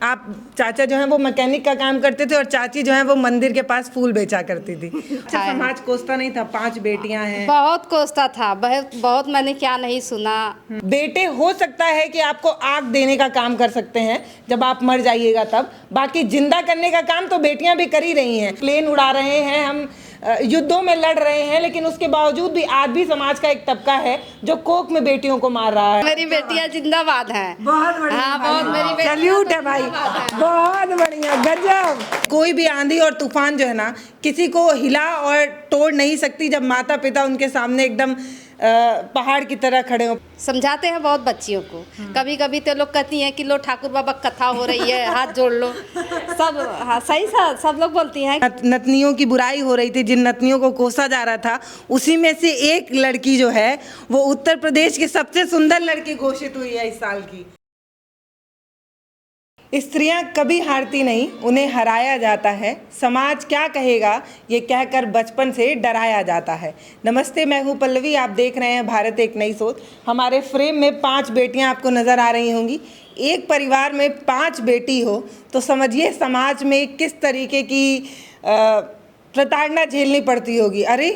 आप चाचा जो है वो मैकेनिक का काम करते थे और चाची जो है वो मंदिर के पास फूल बेचा करती थी। अच्छा, समाज कोसता नहीं था? 5 बेटियां हैं। बहुत कोसता था, बहुत मैंने क्या नहीं सुना। बेटे हो सकता है कि आपको आग देने का काम कर सकते हैं जब आप मर जाइएगा तब, बाकी जिंदा करने का काम तो बेटियां भी कर ही रही हैं। प्लेन उड़ा रहे हैं, हम युद्धों में लड़ रहे हैं, लेकिन उसके बावजूद भी आज भी समाज का एक तबका है जो कोख में बेटियों को मार रहा है। मेरी बेटियां जिंदाबाद हैं। बहुत बढ़िया। हाँ, बहुत मेरी बेटियां सैल्यूट है भाई, बहुत बढ़िया, गजब। कोई भी आंधी और तूफान जो है ना किसी को हिला और तोड़ नहीं सकती जब माता पिता उनके सामने एकदम पहाड़ की तरह खड़े हो। समझाते हैं बहुत बच्चियों को। कभी कभी तो लोग कहती हैं कि लो ठाकुर बाबा कथा हो रही है, हाथ जोड़ लो। सब हाँ सही सब लोग बोलती हैं। नतनियों की बुराई हो रही थी, जिन नतनियों को कोसा जा रहा था उसी में से एक लड़की जो है वो उत्तर प्रदेश की सबसे सुंदर लड़की घोषित हुई है इस साल की। स्त्रियां कभी हारती नहीं, उन्हें हराया जाता है। समाज क्या कहेगा ये कहकर बचपन से डराया जाता है। नमस्ते, मैं हूं पल्लवी, आप देख रहे हैं भारत एक नई सोच। हमारे फ्रेम में 5 बेटियां आपको नज़र आ रही होंगी। एक परिवार में 5 बेटी हो तो समझिए समाज में किस तरीके की प्रताड़ना झेलनी पड़ती होगी। अरे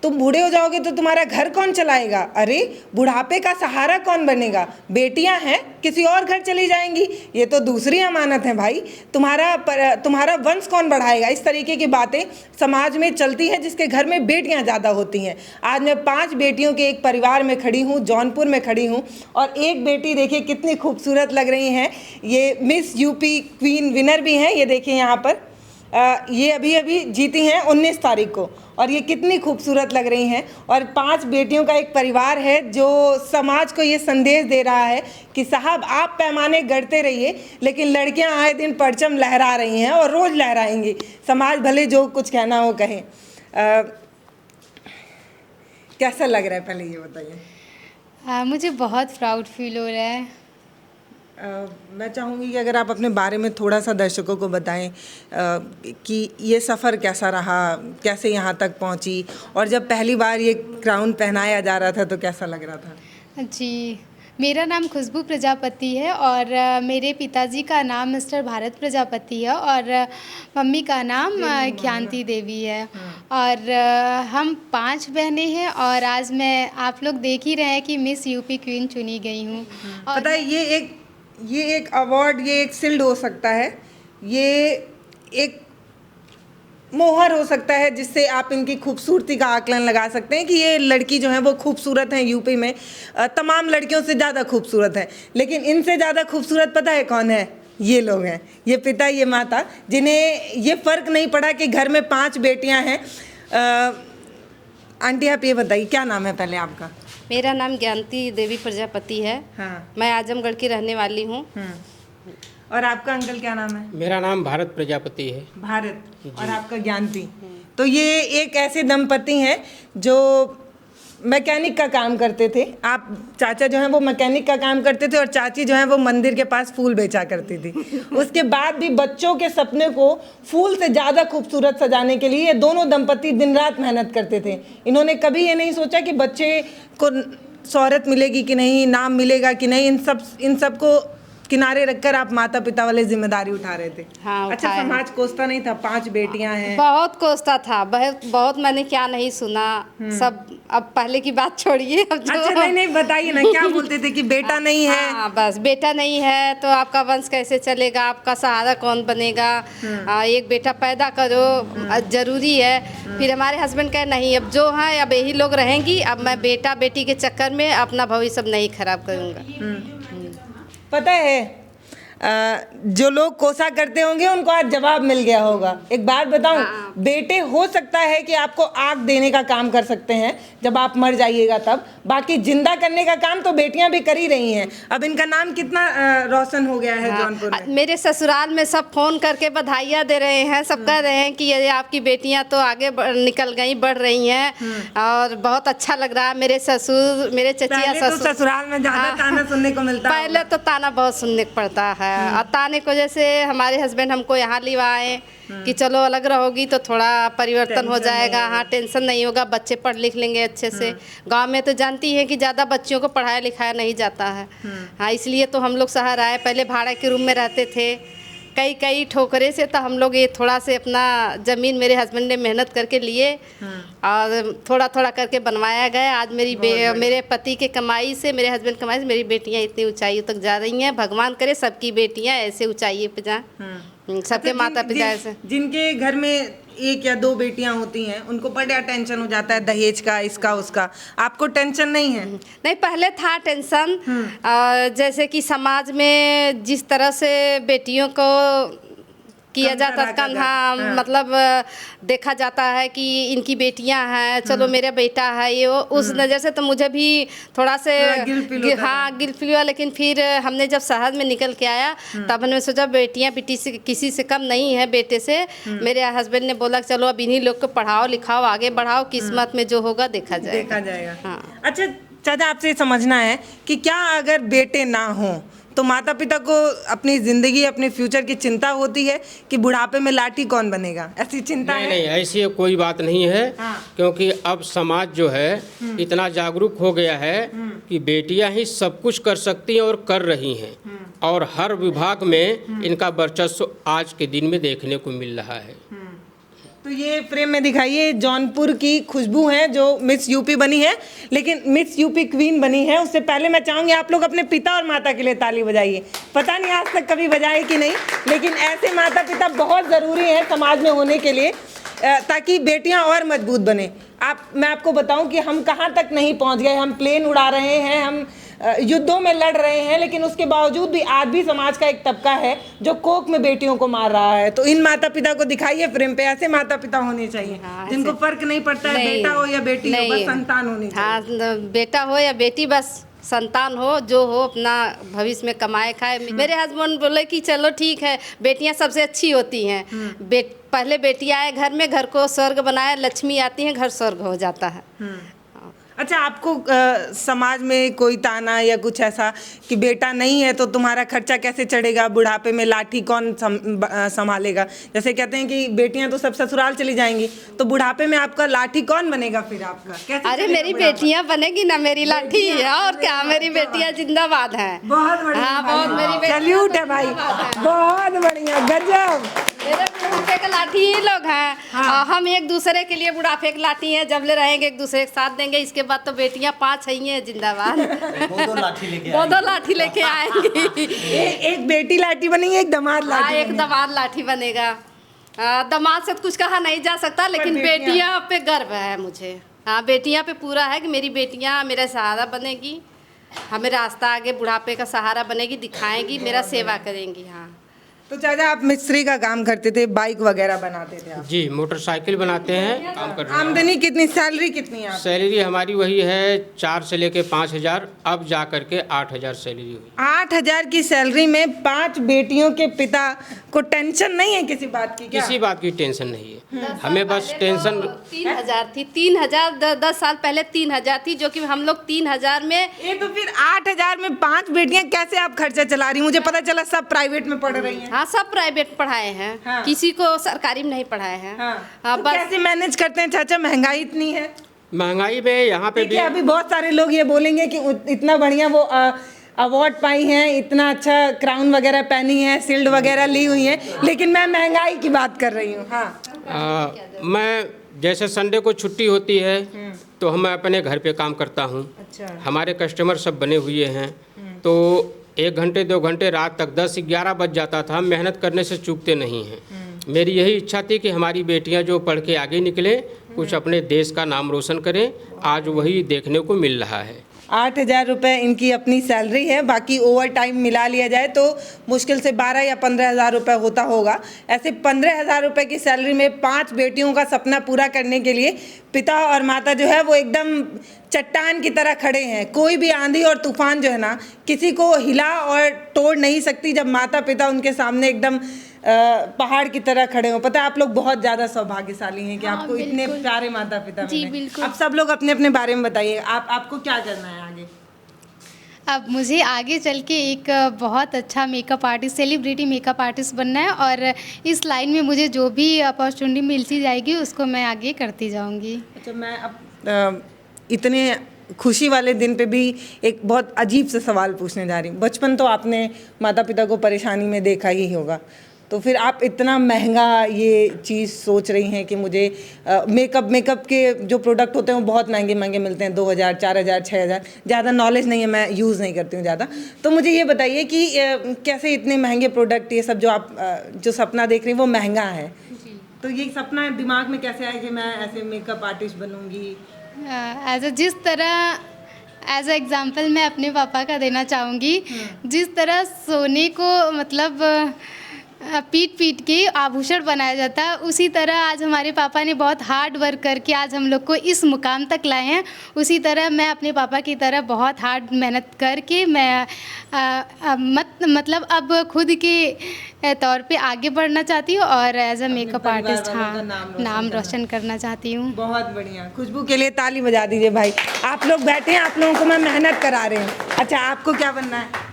तुम बूढ़े हो जाओगे तो तुम्हारा घर कौन चलाएगा? अरे बुढ़ापे का सहारा कौन बनेगा? बेटियां हैं, किसी और घर चली जाएंगी, ये तो दूसरी अमानत है भाई। तुम्हारा वंश कौन बढ़ाएगा? इस तरीके की बातें समाज में चलती हैं जिसके घर में बेटियां ज़्यादा होती हैं। आज मैं 5 बेटियों के एक परिवार में खड़ी हूँ, जौनपुर में खड़ी हूँ, और एक बेटी देखिए कितनी खूबसूरत लग रही हैं। ये मिस यूपी क्वीन विनर भी हैं, ये देखिए यहाँ पर। ये अभी जीती हैं 19 तारीख को, और ये कितनी खूबसूरत लग रही हैं। और 5 बेटियों का एक परिवार है जो समाज को ये संदेश दे रहा है कि साहब आप पैमाने गढ़ते रहिए, लेकिन लड़कियां आए दिन परचम लहरा रही हैं और रोज़ लहराएंगी। समाज भले जो कुछ कहना हो कहें। कैसा लग रहा है, पहले ये बताइए। मुझे बहुत प्राउड फील हो रहा है। मैं चाहूँगी कि अगर आप अपने बारे में थोड़ा सा दर्शकों को बताएं कि ये सफ़र कैसा रहा, कैसे यहाँ तक पहुँची, और जब पहली बार ये क्राउन पहनाया जा रहा था तो कैसा लग रहा था? जी, मेरा नाम खुशबू प्रजापति है और मेरे पिताजी का नाम मिस्टर भारत प्रजापति है और मम्मी का नाम ज्ञानती देवी है। और हम 5 बहनें हैं और आज मैं आप लोग देख ही रहे हैं कि मिस यूपी क्वीन चुनी गई हूँ। पता है ये एक अवार्ड, ये एक शील्ड हो सकता है, ये एक मोहर हो सकता है जिससे आप इनकी खूबसूरती का आकलन लगा सकते हैं कि ये लड़की जो है वो खूबसूरत है। यूपी में तमाम लड़कियों से ज़्यादा खूबसूरत है, लेकिन इनसे ज़्यादा खूबसूरत पता है कौन है? ये लोग हैं, ये पिता, ये माता, जिन्हें ये फ़र्क नहीं पड़ा कि घर में 5 बेटियां हैं। आंटी आप ये बताइए, क्या नाम है पहले आपका? मेरा नाम ज्ञानती देवी प्रजापति है। हाँ। मैं आजमगढ़ की रहने वाली हूँ। और आपका अंकल क्या नाम है? मेरा नाम भारत प्रजापति है। भारत। और आपका ज्ञानती। तो ये एक ऐसे दंपति हैं जो मैकेनिक का काम करते थे। आप चाचा जो हैं वो मैकेनिक का काम करते थे और चाची जो हैं वो मंदिर के पास फूल बेचा करती थी। उसके बाद भी बच्चों के सपने को फूल से ज़्यादा खूबसूरत सजाने के लिए ये दोनों दंपति दिन रात मेहनत करते थे। इन्होंने कभी ये नहीं सोचा कि बच्चे को शोहरत मिलेगी कि नहीं, नाम मिलेगा कि नहीं। इन सब को किनारे रखकर आप माता पिता वाले जिम्मेदारी उठा रहे थे। हाँ, अच्छा, समाज कोसता नहीं था? 5 बेटियां हैं। बहुत कोसता था, बहुत मैंने क्या नहीं सुना। सब अब पहले की बात छोड़िए। अच्छा, नहीं बताइए ना, क्या बोलते थे कि बेटा नहीं है? हाँ, बस बेटा नहीं है तो आपका वंश कैसे चलेगा, आपका सहारा कौन बनेगा? एक बेटा पैदा करो, जरूरी है। फिर हमारे हस्बैंड कहे नहीं, अब जो है अब यही लोग रहेंगी, अब मैं बेटा बेटी के चक्कर में अपना भविष्य नहीं खराब करूँगा। पता है जो लोग कोसा करते होंगे उनको आज जवाब मिल गया होगा। एक बात बताऊं, बेटे हो सकता है कि आपको आग देने का काम कर सकते हैं जब आप मर जाइएगा तब, बाकी जिंदा करने का काम तो बेटियां भी कर ही रही हैं। अब इनका नाम कितना रोशन हो गया है जौनपुर में। मेरे ससुराल में सब फोन करके बधाइयाँ दे रहे हैं, सब कह रहे हैं कि ये आपकी बेटियां तो आगे निकल गई, बढ़ रही हैं और बहुत अच्छा लग रहा है। मेरे ससुर, मेरे चचिया ससुर, ससुराल में ज्यादा ताना सुनने को मिलता है। पहले तो ताना बहुत सुनने को पड़ता है। ताने को जैसे हमारे हस्बैंड हमको यहाँ लिवाए कि चलो अलग रहोगी तो थोड़ा परिवर्तन हो जाएगा। हाँ, टेंशन नहीं होगा, बच्चे पढ़ लिख लेंगे अच्छे से। गांव में तो जानती है कि ज़्यादा बच्चियों को पढ़ाया लिखाया नहीं जाता है। हाँ, इसलिए तो हम लोग शहर आए। पहले भाड़े के रूम में रहते थे कई कई ठोकरे से तो हम लोग ये थोड़ा से अपना ज़मीन मेरे हस्बैंड ने मेहनत करके लिए और थोड़ा थोड़ा करके बनवाया गया। आज मेरे पति के कमाई से, मेरे हस्बैंड कमाई से मेरी बेटियां इतनी ऊंचाई तक जा रही हैं। भगवान करे सबकी बेटियां ऐसे ऊंचाई पे जाएं, सबके माता पिता ऐसे। जिनके घर में एक या दो बेटियां होती हैं उनको बड़ा टेंशन हो जाता है दहेज का, इसका उसका। आपको टेंशन नहीं है? नहीं, पहले था टेंशन। जैसे कि समाज में जिस तरह से बेटियों को किया जाता था, हाँ, मतलब देखा जाता है कि इनकी बेटियां हैं, चलो मेरा बेटा है ये वो, उस नज़र से तो मुझे भी थोड़ा से गिल्ट फील हुआ। लेकिन फिर हमने जब शहर में निकल के आया तब हमने सोचा बेटियां बेटी से किसी से कम नहीं है बेटे से। मेरे हस्बैंड ने बोला चलो अब इन्हीं लोग को पढ़ाओ लिखाओ आगे बढ़ाओ, किस्मत में जो होगा देखा जाएगा। हाँ। अच्छा चाचा, आपसे समझना है कि क्या अगर बेटे ना हो तो माता पिता को अपनी जिंदगी, अपने फ्यूचर की चिंता होती है कि बुढ़ापे में लाठी कौन बनेगा, ऐसी चिंता है? नहीं, ऐसी कोई बात नहीं है। क्योंकि अब समाज जो है इतना जागरूक हो गया है कि बेटियां ही सब कुछ कर सकती हैं और कर रही हैं, और हर विभाग में इनका वर्चस्व आज के दिन में देखने को मिल रहा है। तो ये फ्रेम में दिखाइए, जौनपुर की खुशबू है जो मिस यूपी बनी है, लेकिन मिस यूपी क्वीन बनी है। उससे पहले मैं चाहूँगी आप लोग अपने पिता और माता के लिए ताली बजाइए। पता नहीं आज तक कभी बजाए कि नहीं, लेकिन ऐसे माता पिता बहुत ज़रूरी हैं समाज में होने के लिए, ताकि बेटियां और मजबूत बने। मैं आपको बताऊं कि हम कहाँ तक नहीं पहुँच गए। हम प्लेन उड़ा रहे हैं, हम युद्धों में लड़ रहे हैं, लेकिन उसके बावजूद भी आज भी समाज का एक तबका है जो कोख में बेटियों को मार रहा है। तो इन माता पिता को दिखाइए फ्रेम पे, ऐसे माता पिता होने चाहिए। हाँ, जिनको फर्क नहीं पड़ता है बेटा हो या बेटी हो, बस संतान होनी चाहिए। हाँ, बेटा हो या बेटी, बस संतान हो, जो हो अपना भविष्य में कमाए खाए। मेरे हस्बैंड बोले कि चलो ठीक है, बेटियां सबसे अच्छी होती हैं। पहले बेटियां आए घर में, घर को स्वर्ग बनाया, लक्ष्मी आती हैं, घर स्वर्ग हो जाता है। अच्छा, आपको समाज में कोई ताना या कुछ ऐसा कि बेटा नहीं है तो तुम्हारा खर्चा कैसे चढ़ेगा, बुढ़ापे में लाठी कौन संभालेगा? जैसे कहते हैं कि बेटियां तो सब ससुराल चली जाएंगी, तो बुढ़ापे में आपका लाठी कौन बनेगा फिर आपका? कैसे? अरे मेरी बेटियां बनेगी ना, मेरी लाठी है और क्या, मेरी बेटियां जिंदाबाद हैं। बहुत बढ़िया। हाँ, बहुत मेरी सैल्यूट है भाई, बहुत बढ़िया, गजब। मेरे बुढ़ापे का लाठी ही लोग हैं। हाँ। हम एक दूसरे के लिए बुढ़ापे की लाठी हैं, जब ले रहेंगे एक दूसरे के साथ देंगे। इसके बाद तो बेटियां 5 हैं जिंदाबाद। दो लाठी लेके आएंगी। एक बेटी लाठी बनेगी, एक दामाद लाठी। हाँ, एक दामाद लाठी बनेगा। दामाद से कुछ कहा नहीं जा सकता, लेकिन बेटियां पे गर्व है मुझे। हाँ, बेटियां पे पूरा है कि मेरी बेटियां मेरा सहारा बनेगी, हमें रास्ता आगे बुढ़ापे का सहारा बनेगी, दिखाएंगी, मेरा सेवा करेंगी। हाँ। तो चाचा, आप मिस्त्री का काम करते थे, बाइक वगैरह बनाते थे आप? जी, मोटरसाइकिल बनाते हैं, काम कर रहे हैं। आमदनी कितनी, सैलरी कितनी है? सैलरी हमारी वही है 4 से लेके 5,000, अब जा करके 8,000 सैलरी हुई। 8,000 की सैलरी में 5 बेटियों के पिता को टेंशन नहीं है किसी बात की? क्या? किसी बात की टेंशन नहीं है, हमें बस टेंशन 3,000 थी। 3,000 10 साल पहले 3,000 थी, जो कि हम लोग 3,000 में। ये तो फिर 8,000 में 5 बेटियां कैसे आप खर्चा चला रही? मुझे पता चला सब प्राइवेट में पढ़ रही हैं। हाँ, सब प्राइवेट पढ़ाए हैं। हाँ। किसी को सरकारी में नहीं पढ़ाए हैं। हाँ, तो कैसे मैनेज करते हैं चाचा? महंगाई इतनी है। महंगाई में यहाँ पे भी अभी बहुत सारे लोग ये बोलेंगे कि इतना बढ़िया वो अवार्ड पाई हैं, इतना अच्छा क्राउन वगैरह पहनी है, शील्ड वगैरह ली हुई है, लेकिन मैं महंगाई की बात कर रही हूँ। हाँ। मैं जैसे संडे को छुट्टी होती है तो हम अपने घर पे काम करता हूँ। अच्छा। हमारे कस्टमर सब बने हुए हैं, तो 1 घंटे 2 घंटे रात तक 10-11 बज जाता था। हम मेहनत करने से चूकते नहीं हैं। मेरी यही इच्छा थी कि हमारी बेटियां जो पढ़ के आगे निकले, कुछ अपने देश का नाम रोशन करें। आज वही देखने को मिल रहा है। 8,000 रुपये इनकी अपनी सैलरी है, बाकी ओवर टाइम मिला लिया जाए तो मुश्किल से 12 या 15,000 रुपये होता होगा। ऐसे 15,000 रुपये की सैलरी में 5 बेटियों का सपना पूरा करने के लिए पिता और माता जो है वो एकदम चट्टान की तरह खड़े हैं। कोई भी आंधी और तूफान जो है ना, किसी को हिला और तोड़ नहीं सकती जब माता पिता उनके सामने एकदम पहाड़ की तरह खड़े हो। पता है, आप लोग बहुत ज़्यादा सौभाग्यशाली हैं कि हाँ, आपको इतने प्यारे माता पिता जी, मिले। बिल्कुल। अब सब लोग अपने अपने बारे में बताइए, आपको क्या करना है आगे? अब मुझे आगे चल के एक बहुत अच्छा makeup artist, celebrity makeup artist बनना है, और इस लाइन में मुझे जो भी अपॉर्चुनिटी मिलती जाएगी उसको मैं आगे करती जाऊंगी। अच्छा, मैं अब इतने खुशी वाले दिन पे भी एक बहुत अजीब सा सवाल पूछने जा रही हूँ। बचपन तो आपने माता पिता को परेशानी में देखा ही होगा, तो फिर आप इतना महंगा ये चीज़ सोच रही हैं कि मुझे मेकअप के जो प्रोडक्ट होते हैं वो बहुत महंगे महंगे मिलते हैं, 2000 4000 6000। ज़्यादा नॉलेज नहीं है, मैं यूज़ नहीं करती हूँ ज़्यादा। तो मुझे ये बताइए कि कैसे इतने महंगे प्रोडक्ट, ये सब जो आप जो सपना देख रही हैं वो महंगा है, तो ये सपना दिमाग में कैसे आया कि मैं ऐसे मेकअप आर्टिस्ट बनूंगी? जिस तरह एज अ एग्ज़ाम्पल मैं अपने पापा का देना चाहूँगी, जिस तरह सोने को मतलब पीट पीट के आभूषण बनाया जाता है, उसी तरह आज हमारे पापा ने बहुत हार्ड वर्क करके आज हम लोग को इस मुकाम तक लाए हैं। उसी तरह मैं अपने पापा की तरह बहुत हार्ड मेहनत करके मैं मतलब अब खुद के तौर पे आगे बढ़ना चाहती हूँ और एज अ मेकअप आर्टिस्ट नाम रोशन करना चाहती हूँ। बहुत बढ़िया। खुशबू के लिए ताली बजा दीजिए भाई। आप लोग बैठे हैं, आप लोगों को मैं मेहनत करा रही हूँ। अच्छा, आपको क्या बनना है?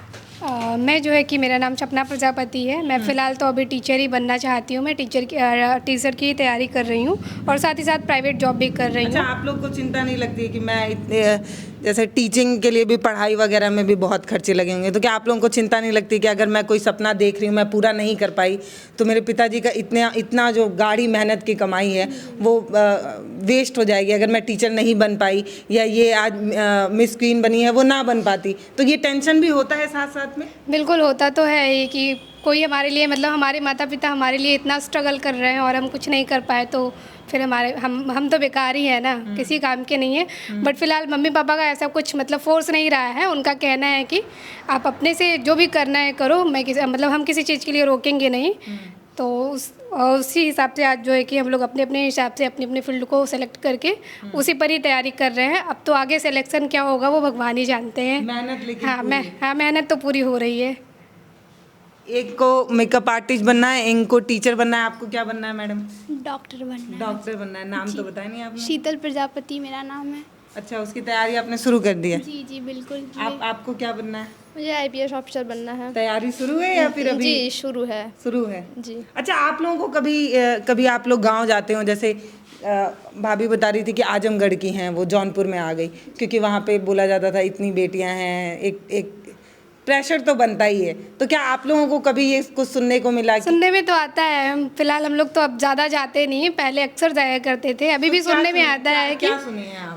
मैं जो है कि मेरा नाम सपना प्रजापति है। मैं फ़िलहाल तो अभी टीचर ही बनना चाहती हूँ। मैं टीचर की तैयारी कर रही हूँ और साथ ही साथ प्राइवेट जॉब भी कर रही हूँ। अच्छा, आप लोग को चिंता नहीं लगती है कि मैं इतने जैसे टीचिंग के लिए भी पढ़ाई वगैरह में भी बहुत खर्चे लगे होंगे, तो क्या आप लोगों को चिंता नहीं लगती कि अगर मैं कोई सपना देख रही हूँ मैं पूरा नहीं कर पाई तो मेरे पिताजी का इतना जो गाढ़ी मेहनत की कमाई है वो वेस्ट हो जाएगी अगर मैं टीचर नहीं बन पाई, या ये आज मिस क्वीन बनी है वो ना बन पाती? तो ये टेंशन भी होता है साथ साथ में? बिल्कुल होता तो है ही कि कोई हमारे लिए मतलब हमारे माता पिता हमारे लिए इतना स्ट्रगल कर रहे हैं और हम कुछ नहीं कर पाए तो फिर हम तो बेकार ही है ना, किसी काम के नहीं है। बट फिलहाल मम्मी पापा का ऐसा कुछ मतलब फोर्स नहीं रहा है। उनका कहना है कि आप अपने से जो भी करना है करो, हम किसी चीज़ के लिए रोकेंगे नहीं। तो उसी हिसाब से आज जो है कि हम लोग अपने अपने हिसाब से अपनी अपनी फील्ड को सेलेक्ट करके उसी पर ही तैयारी कर रहे हैं। अब तो आगे सिलेक्शन क्या होगा वो भगवान ही जानते हैं। मेहनत लेकिन मेहनत तो पूरी हो रही है। एक को मेकअप आर्टिस्ट बनना है, एक को टीचर बनना है। आपको क्या बनना है मैडम? डॉक्टर बनना है। डॉक्टर बनना है। नाम तो बताया नहीं आपने। शीतल प्रजापति मेरा नाम है। अच्छा, उसकी तैयारी आपने शुरू कर दी है? जी जी बिल्कुल। आपको क्या बनना है? मुझे आईपीएस ऑफिसर बनना है। तैयारी शुरू है या फिर अभी? जी शुरू है। शुरू है जी। अच्छा, आप लोगों को कभी आप लोग गांव जाते हो, जैसे भाभी बता रही थी कि आजमगढ़ की हैं, वो जौनपुर में आ गई क्योंकि वहाँ पे बोला जाता था इतनी बेटियां हैं, एक प्रेशर तो बनता ही है। तो क्या आप लोगों को कभी ये कुछ सुनने को मिला? सुनने में तो आता है। फिलहाल हम लोग तो अब ज़्यादा जाते नहीं, पहले अक्सर जाया करते थे। अभी भी सुनने में आता है कि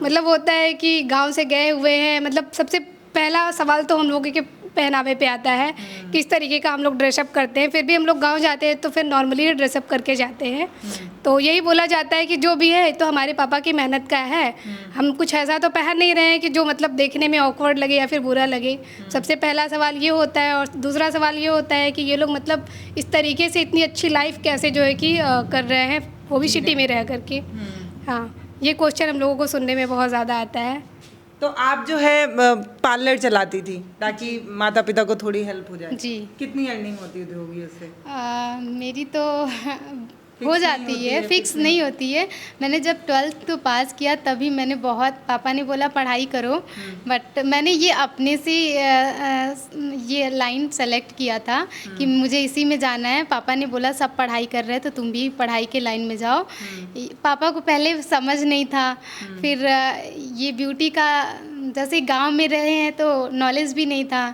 मतलब होता है कि गांव से गए हुए हैं। मतलब सबसे पहला सवाल तो हम लोगों के पहनावे पे आता है, किस तरीके का हम लोग ड्रेसअप करते हैं। फिर भी हम लोग गांव जाते हैं तो फिर नॉर्मली ड्रेसअप करके जाते हैं। तो यही बोला जाता है कि जो भी है तो हमारे पापा की मेहनत का है। हम कुछ ऐसा तो पहन नहीं रहे हैं कि जो मतलब देखने में ऑकवर्ड लगे या फिर बुरा लगे। सबसे पहला सवाल ये होता है। और दूसरा सवाल ये होता है कि ये लोग मतलब इस तरीके से इतनी अच्छी लाइफ कैसे जो है कि कर रहे हैं, वो भी सिटी में रह करके। हाँ, ये क्वेश्चन हम लोगों को सुनने में बहुत ज़्यादा आता है। तो आप जो है पार्लर चलाती थी ताकि माता पिता को थोड़ी हेल्प हो जाए। जी। कितनी अर्निंग होगी उससे? मेरी तो हो जाती है, फिक्स नहीं होती है। मैंने जब 12th तो पास किया तभी मैंने बहुत, पापा ने बोला पढ़ाई करो, बट मैंने ये अपने से ये लाइन सेलेक्ट किया था कि मुझे इसी में जाना है। पापा ने बोला सब पढ़ाई कर रहे हैं तो तुम भी पढ़ाई के लाइन में जाओ। पापा को पहले समझ नहीं था। फिर ये ब्यूटी का जैसे गांव में रहे हैं तो नॉलेज भी नहीं था,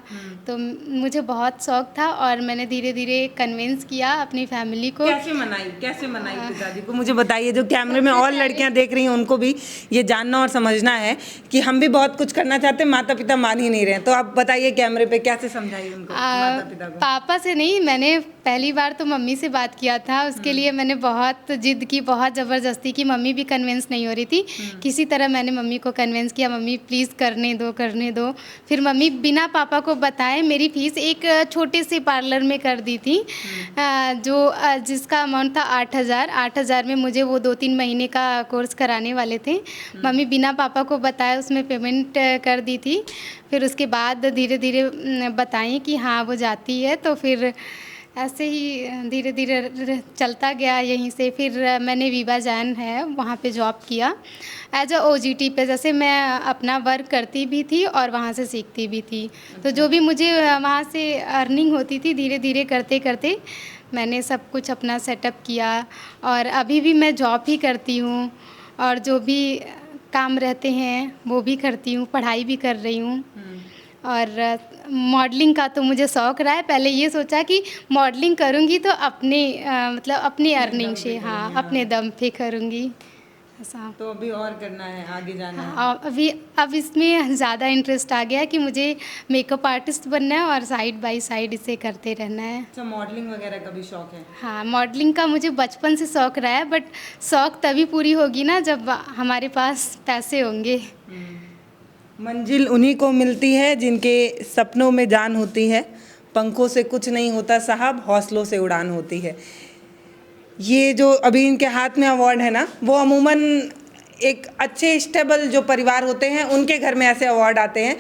तो मुझे बहुत शौक था और मैंने धीरे धीरे कन्विंस किया अपनी फैमिली को। कैसे मनाई पिताजी को? मुझे बताइए, जो कैमरे में और लड़कियां देख रही हैं उनको भी ये जानना और समझना है कि हम भी बहुत कुछ करना चाहते हैं, माता पिता मान ही नहीं रहे। तो आप बताइए कैमरे पे कैसे समझाइए उनको, माता पिता को? पापा से नहीं, मैंने पहली बार तो मम्मी से बात किया था। उसके लिए मैंने बहुत जिद की, बहुत ज़बरदस्ती की। मम्मी भी कन्विंस नहीं हो रही थी। किसी तरह मैंने मम्मी को कन्विंस किया, मम्मी प्लीज़ करने दो। फिर मम्मी बिना पापा को बताए मेरी फ़ीस एक छोटे से पार्लर में कर दी थी, जिसका अमाउंट था 8,000 में मुझे वो 2-3 महीने का कोर्स कराने वाले थे। मम्मी बिना पापा को बताए उसमें पेमेंट कर दी थी। फिर उसके बाद धीरे धीरे बताएं कि हाँ वो जाती है, तो फिर ऐसे ही धीरे धीरे चलता गया यहीं से। फिर मैंने विवा जैन है वहाँ पे जॉब किया एज अ OGT पे। जैसे मैं अपना वर्क करती भी थी और वहाँ से सीखती भी थी, तो जो भी मुझे वहाँ से अर्निंग होती थी धीरे धीरे करते करते मैंने सब कुछ अपना सेटअप किया। और अभी भी मैं जॉब ही करती हूँ और जो भी काम रहते हैं वो भी करती हूँ, पढ़ाई भी कर रही हूँ। और मॉडलिंग का तो मुझे शौक़ रहा है। पहले ये सोचा कि मॉडलिंग करूँगी तो अपने मतलब अपनी अर्निंग से, हाँ, अपने दम पे करूँगी ऐसा। तो अभी और करना है, आगे जाना है। हाँ, अब इसमें ज़्यादा इंटरेस्ट आ गया कि मुझे मेकअप आर्टिस्ट बनना है और साइड बाय साइड इसे करते रहना है। अच्छा, मॉडलिंग वगैरह का भी शौक है? हाँ, मॉडलिंग का मुझे बचपन से शौक़ रहा है, बट शौक़ तभी पूरी होगी ना जब हमारे पास पैसे होंगे। मंजिल उन्हीं को मिलती है जिनके सपनों में जान होती है। पंखों से कुछ नहीं होता साहब, हौसलों से उड़ान होती है। ये जो अभी इनके हाथ में अवार्ड है ना, वो अमूमन एक अच्छे स्टेबल जो परिवार होते हैं उनके घर में ऐसे अवार्ड आते हैं।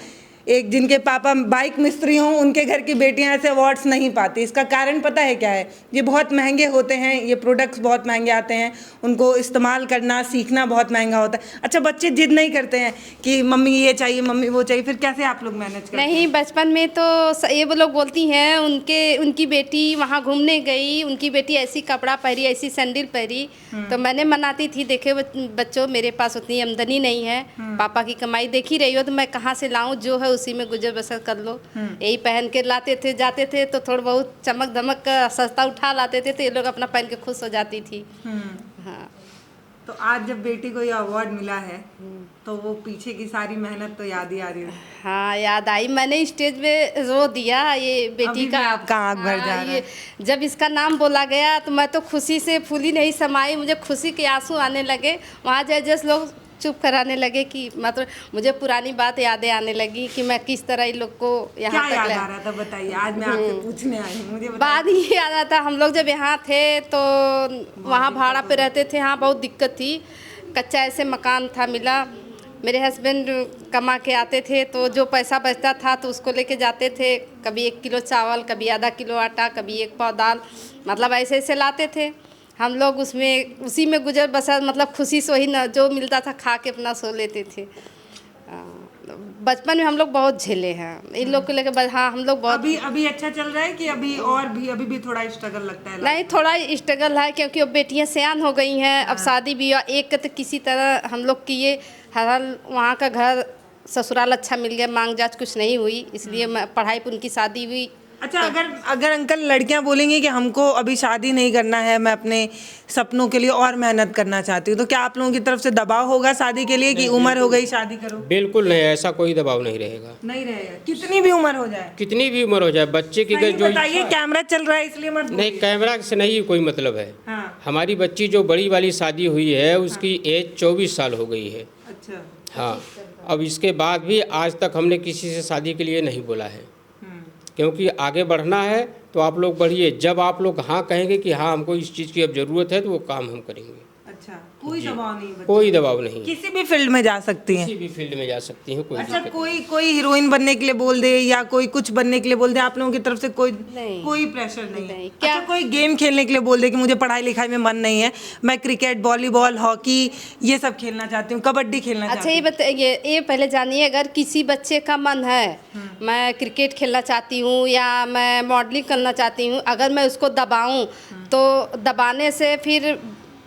एक जिनके पापा बाइक मिस्त्री हों, उनके घर की बेटियां ऐसे अवार्ड्स नहीं पाती। इसका कारण पता है क्या है? ये बहुत महंगे होते हैं, ये प्रोडक्ट्स बहुत महंगे आते हैं, उनको इस्तेमाल करना सीखना बहुत महंगा होता है। अच्छा, बच्चे जिद नहीं करते हैं कि मम्मी ये चाहिए, मम्मी वो चाहिए, फिर कैसे आप लोग मैनेज करते हैं? नहीं, बचपन में तो ये वो लोग बोलती हैं उनकी बेटी वहाँ घूमने गई, उनकी बेटी ऐसी कपड़ा पहरी, ऐसी सैंडल पहरी, तो मैंने मनाती थी, देखे बच्चों मेरे पास उतनी आमदनी नहीं है, पापा की कमाई देख ही रही हो, तो मैं कहाँ से लाऊं, जो है उसी में गुजर बसर कर लो। यही पहन के लाते थे, जाते थे तो थोड़ा बहुत चमक धमक सस्ता उठा लाते थे, तो ये लोग अपना पहन के खुश हो जाती थी। हाँ। तो आज जब बेटी को ये अवार्ड मिला है तो वो पीछे की सारी मेहनत तो याद ही आ रही है। हाँ, याद आई। मैंने स्टेज पे रो दिया ये बेटी अभी का। भी आपका आँख भर जा रहा है। जब इसका नाम बोला गया तो मैं तो खुशी से फूली नहीं समाई, मुझे खुशी के आंसू आने लगे। वहाँ जजेस लोग चुप कराने लगे कि मतलब मुझे पुरानी बात यादें आने लगी कि मैं किस तरह इन लोग को यहाँ क्या तक याद आ रहा था, बताइए। आज मैं आपसे पूछने आई हूँ, मुझे बताइए। बाद ही याद आता, हम लोग जब यहाँ थे तो वहाँ भाड़ा पे रहते थे। हाँ, बहुत दिक्कत थी, कच्चा ऐसे मकान था मिला। मेरे हस्बैंड कमा के आते थे तो जो पैसा बचता था तो उसको लेके जाते थे, कभी 1 किलो चावल, कभी आधा किलो आटा, कभी 1 पाव दाल, मतलब ऐसे ऐसे लाते थे। हम लोग उसी में गुजर बसर, मतलब खुशी से वही न जो मिलता था खा के अपना सो लेते थे। बचपन में हम लोग बहुत झेले हैं इन लोग को लेकर। हाँ, हम लोग बहुत। अभी अच्छा चल रहा है कि अभी भी थोड़ा स्ट्रगल लगता है? नहीं, थोड़ा स्ट्रगल है, क्योंकि अब बेटियां सयान हो गई हैं। अब शादी भी एक तो किसी तरह हम लोग किए, हर वहाँ का घर ससुराल अच्छा मिल गया, मांग जांच कुछ नहीं हुई, इसलिए पढ़ाई पर उनकी शादी हुई। अच्छा, अगर अंकल लड़कियां बोलेंगी कि हमको अभी शादी नहीं करना है, मैं अपने सपनों के लिए और मेहनत करना चाहती हूँ, तो क्या आप लोगों की तरफ से दबाव होगा शादी के लिए कि उम्र हो गई शादी करो? बिल्कुल नहीं, ऐसा कोई दबाव नहीं रहेगा। नहीं रहेगा, कितनी भी उम्र हो जाए? कितनी भी उम्र हो जाए, बच्चे की जो बताइए, कैमरा चल रहा है इसलिए मत नहीं, कैमरा से नहीं कोई मतलब है। हाँ। हमारी बच्ची जो बड़ी वाली शादी हुई है उसकी एज 24 साल हो गई है। अच्छा। हाँ, अब इसके बाद भी आज तक हमने किसी से शादी के लिए नहीं बोला है, क्योंकि आगे बढ़ना है तो आप लोग बढ़िए। जब आप लोग हाँ कहेंगे कि हाँ हमको इस चीज़ की अब ज़रूरत है, तो वो काम हम करेंगे। अच्छा, कोई दबाव नहीं? कोई दबाव नहीं, किसी भी फील्ड में जा सकती हैं? किसी भी फील्ड में जा सकती हैं, कोई अच्छा, दिक्कत कोई हीरोइन बनने के लिए बोल दे या कोई कुछ बनने के लिए बोल दे, आप लोगों की तरफ से कोई प्रेशर नहीं है? अच्छा, कोई गेम खेलने के लिए बोल दे कि मुझे पढ़ाई लिखाई में मन नहीं है, मैं क्रिकेट, वॉलीबॉल, हॉकी ये सब खेलना चाहती हूँ, कबड्डी खेलना चाहती हूँ। अच्छा, ये बताइए, ये पहले जानिए, अगर किसी बच्चे का मन है मैं क्रिकेट खेलना चाहती हूँ या मैं मॉडलिंग करना चाहती हूँ, अगर मैं उसको दबाऊँ तो दबाने से फिर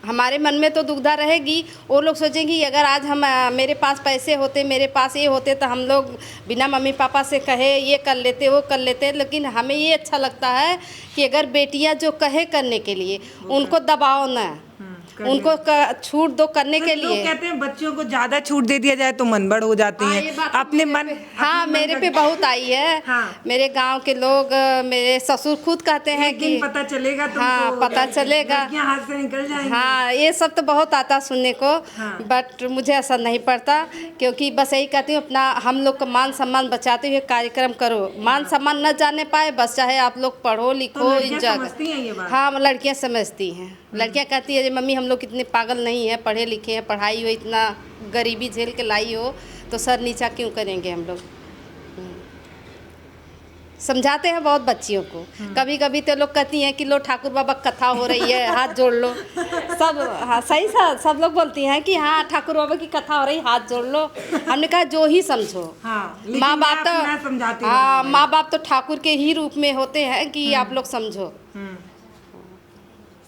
हमारे मन में तो दुविधा रहेगी। वो लोग सोचेंगे कि अगर आज हम मेरे पास पैसे होते, मेरे पास ये होते, तो हम लोग बिना मम्मी पापा से कहे ये कर लेते, वो कर लेते। लेकिन हमें ये अच्छा लगता है कि अगर बेटियां जो कहे करने के लिए, उनको दबाओ ना, उनको छूट दो करने के लिए। लोग कहते हैं बच्चियों को ज्यादा छूट दे दिया जाए तो मनबड़ हो जाती हाँ, हैं। अपने मन। हाँ, मेरे पे बहुत आई है। हाँ। मेरे गांव के लोग, मेरे ससुर खुद कहते हैं कि पता चलेगा तुमको, हाँ, पता चलेगा, लड़कियां हाथ से निकल जाएंगी। हाँ, ये सब तो बहुत आता सुनने को। हाँ। बट मुझे असर नहीं पड़ता, क्योंकि बस यही कहती हूँ, अपना हम लोग का मान सम्मान बचाते हुए कार्यक्रम करो। मान सम्मान न जाने पाए बस, चाहे आप लोग पढ़ो लिखो, समझती हैं ये बात? हाँ, लड़कियाँ समझती हैं। लड़कियाँ कहती है मम्मी हम लोग इतने पागल नहीं हैं, पढ़े लिखे हैं, पढ़ाई हो, इतना गरीबी झेल के लाई हो, तो सर नीचा क्यों करेंगे हम लोग। समझाते हैं बहुत बच्चियों को। कभी कभी तो लोग कहती हैं कि लो ठाकुर बाबा कथा हो रही है, हाथ जोड़ लो। सब हाँ, सही सब लोग बोलती हैं कि हाँ ठाकुर बाबा की कथा हो रही, हाथ जोड़ लो। हमने कहा जो ही समझो। हाँ, माँ बाप तो हाँ, माँ बाप तो ठाकुर के ही रूप में होते हैं कि आप लोग समझो।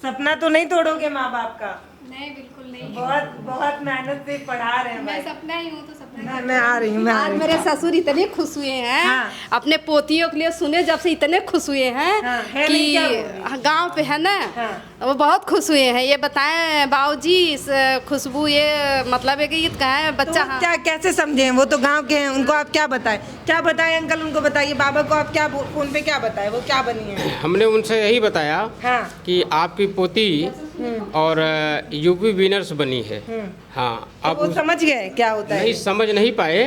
सपना तो नहीं तोड़ोगे माँ बाप का? नहीं, बिल्कुल नहीं। बहुत बहुत मेहनत से पढ़ा रहे हैं मैं भाई। सपना ही हूँ तो सपना मैं आ रही हूँ, मैं आ आज रही हूँ। मेरे ससुर इतने खुश हुए हैं, हाँ। अपने पोतियों के लिए सुने जब से इतने खुश हुए हैं हाँ, है नहीं क्या वो कि गांव पे है ना, हाँ। वो बहुत खुश हुए हैं। ये बताएं बाबूजी, इस खुशबू ये मतलब है कि ये कहाँ है तो बच्चा? वो क्या कैसे समझे? वो तो गांव के हैं, उनको आप क्या बताएं? क्या बताएं अंकल, उनको बताइए। बाबा को आप क्या फोन पे क्या बताएं, वो क्या बनी है? हमने उनसे यही बताया हाँ। कि आपकी पोती और यूपी विनर्स बनी है। हाँ, तो अब वो समझ गए क्या होता है? नहीं समझ नहीं पाए,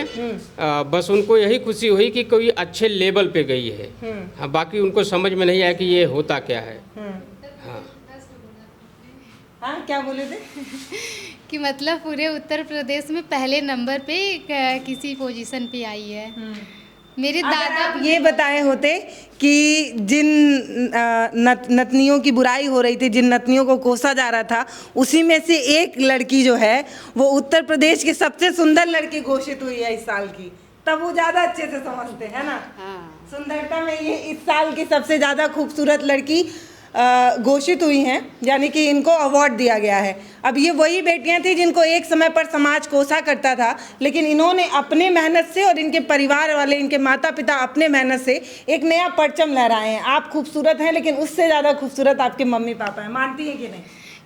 बस उनको यही खुशी हुई कि कोई अच्छे लेवल पे गई है। हाँ, बाकी उनको समझ में नहीं आया कि ये होता क्या है। हाँ, हाँ, क्या बोले थे? कि मतलब पूरे उत्तर प्रदेश में पहले नंबर पे किसी पोजीशन पे आई है। मेरे अगर दादा आप ये बताए होते कि जिन नतनियों की बुराई हो रही थी, जिन नतनियों को कोसा जा रहा था, उसी में से एक लड़की जो है वो उत्तर प्रदेश की सबसे सुंदर लड़की घोषित हुई है इस साल की, तब वो ज़्यादा अच्छे से समझते हैं ना। सुंदरता में ये इस साल की सबसे ज़्यादा खूबसूरत लड़की घोषित हुई हैं, यानी कि इनको अवार्ड दिया गया है। अब ये वही बेटियां थी जिनको एक समय पर समाज कोसा करता था, लेकिन इन्होंने अपने मेहनत से और इनके परिवार वाले, इनके माता पिता अपने मेहनत से एक नया परचम लहराए हैं। आप खूबसूरत हैं, लेकिन उससे ज़्यादा खूबसूरत आपके मम्मी पापा हैं। मानती हैं कि नहीं?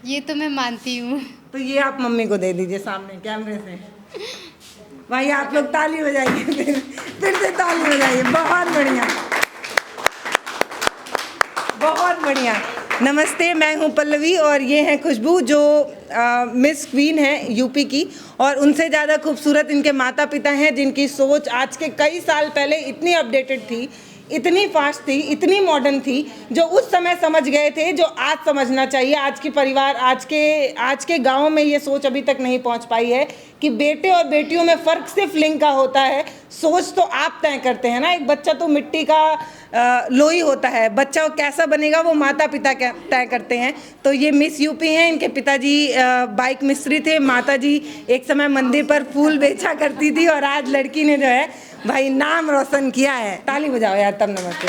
ये तो मैं मानती हूँ। तो ये आप मम्मी को दे दीजिए सामने कैमरे से। भाई आप लोग ताली बजाइए, फिर से ताली बजाइए। बहुत बढ़िया, बहुत बढ़िया। नमस्ते, मैं हूं पल्लवी और ये हैं खुशबू, जो मिस क्वीन है यूपी की, और उनसे ज़्यादा खूबसूरत इनके माता पिता हैं, जिनकी सोच आज के कई साल पहले इतनी अपडेटेड थी, इतनी फास्ट थी, इतनी मॉडर्न थी, जो उस समय समझ गए थे, जो आज समझना चाहिए। आज की परिवार, आज के गाँव में ये सोच अभी तक नहीं पहुंच पाई है कि बेटे और बेटियों में फ़र्क सिर्फ लिंग का होता है। सोच तो आप तय करते हैं ना। एक बच्चा तो मिट्टी का लोई होता है, बच्चा कैसा बनेगा वो माता पिता तय करते हैं। तो ये मिस यूपी हैं, इनके पिताजी बाइक मिस्त्री थे, माताजी एक समय मंदिर पर फूल बेचा करती थी, और आज लड़की ने जो है भाई नाम रोशन किया है। ताली बजाओ यार, तब नमस्ते।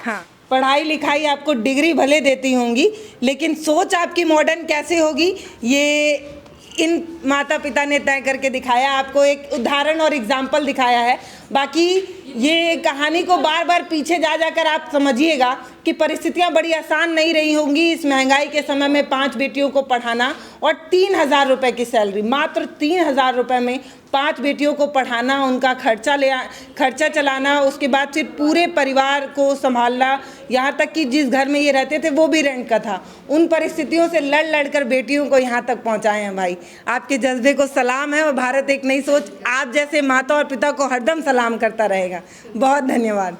हाँ, पढ़ाई लिखाई आपको डिग्री भले देती होंगी, लेकिन सोच आपकी मॉडर्न कैसे होगी ये इन माता पिता ने तय करके दिखाया। आपको एक उदाहरण और एग्जाम्पल दिखाया है। बाकी ये कहानी को बार बार पीछे जा जाकर आप समझिएगा कि परिस्थितियां बड़ी आसान नहीं रही होंगी इस महंगाई के समय में 5 बेटियों को पढ़ाना, और 3,000 रुपये की सैलरी, मात्र 3,000 रुपये में 5 बेटियों को पढ़ाना, उनका खर्चा चलाना, उसके बाद फिर पूरे परिवार को संभालना, यहाँ तक कि जिस घर में ये रहते थे वो भी रेंट का था। उन परिस्थितियों से लड़ कर बेटियों को यहाँ तक पहुँचाए हैं। भाई आपके जज्बे को सलाम है, और भारत एक नई सोच आप जैसे माता और पिता को हरदम सलाम करता रहेगा। बहुत धन्यवाद।